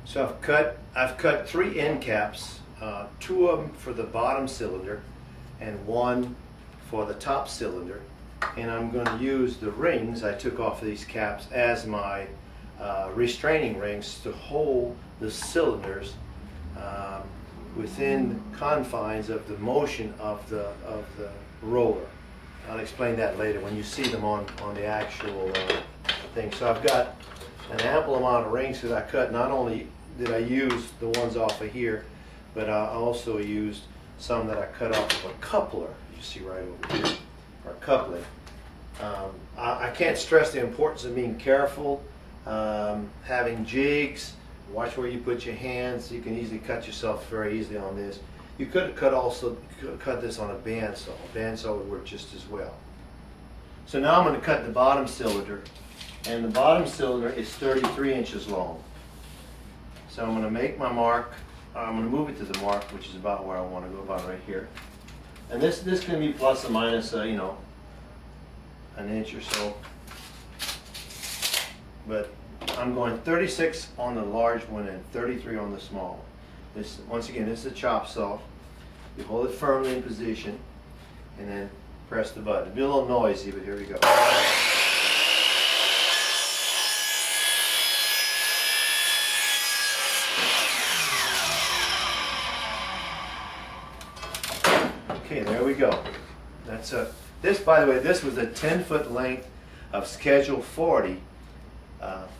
So I've cut 3 end caps, 2 of them for the bottom cylinder and 1 for the top cylinder, and I'm going to use the rings I took off of these caps as my restraining rings to hold the cylinders within confines of the motion of the roller. I'll explain that later when you see them on the actual thing. So I've got an ample amount of rings that I cut. Not only did I use the ones off of here, but I also used some that I cut off of a coupler. You see right over here, or coupling. I can't stress the importance of being careful, having jigs. Watch where you put your hands. You can easily cut yourself very easily on this. You could have cut this on a bandsaw. A bandsaw would work just as well. So now I'm going to cut the bottom cylinder, and the bottom cylinder is 33 inches long. So I'm going to make my mark. I'm going to move it to the mark, which is about where I want to go, about right here. And this can be plus or minus, you know, an inch or so. But I'm going 36 on the large one and 33 on the small one. This, once again, this is a chop saw. You hold it firmly in position and then press the button. It'll be a little noisy, but here we go. Okay, there we go. That's this, by the way, this was a 10-foot length of Schedule 40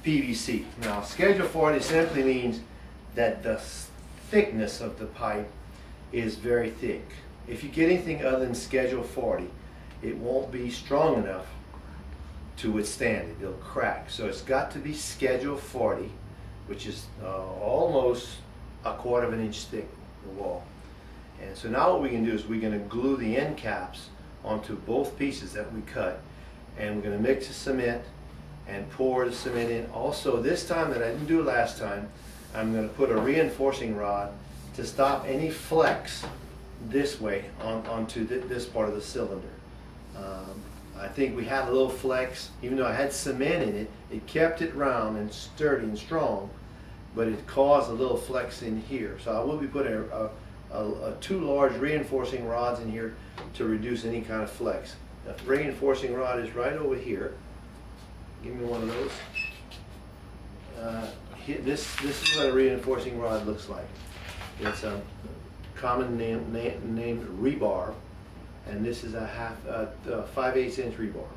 PVC. Now, Schedule 40 simply means that the thickness of the pipe is very thick. If you get anything other than Schedule 40, it won't be strong enough to withstand it. It'll crack. So it's got to be Schedule 40, which is almost a 1/4 of an inch thick, the wall. And so now what we can do is we're going to glue the end caps onto both pieces that we cut, and we're going to mix the cement and pour the cement in. Also, this time that I didn't do last time, I'm going to put a reinforcing rod to stop any flex this way onto this part of the cylinder. I think we had a little flex, even though I had cement in it. It kept it round and sturdy and strong, but it caused a little flex in here. So I will be putting 2 large reinforcing rods in here to reduce any kind of flex. The reinforcing rod is right over here. Give me one of those. This is what a reinforcing rod looks like. It's a common name named rebar, and this is a 5/8 inch rebar.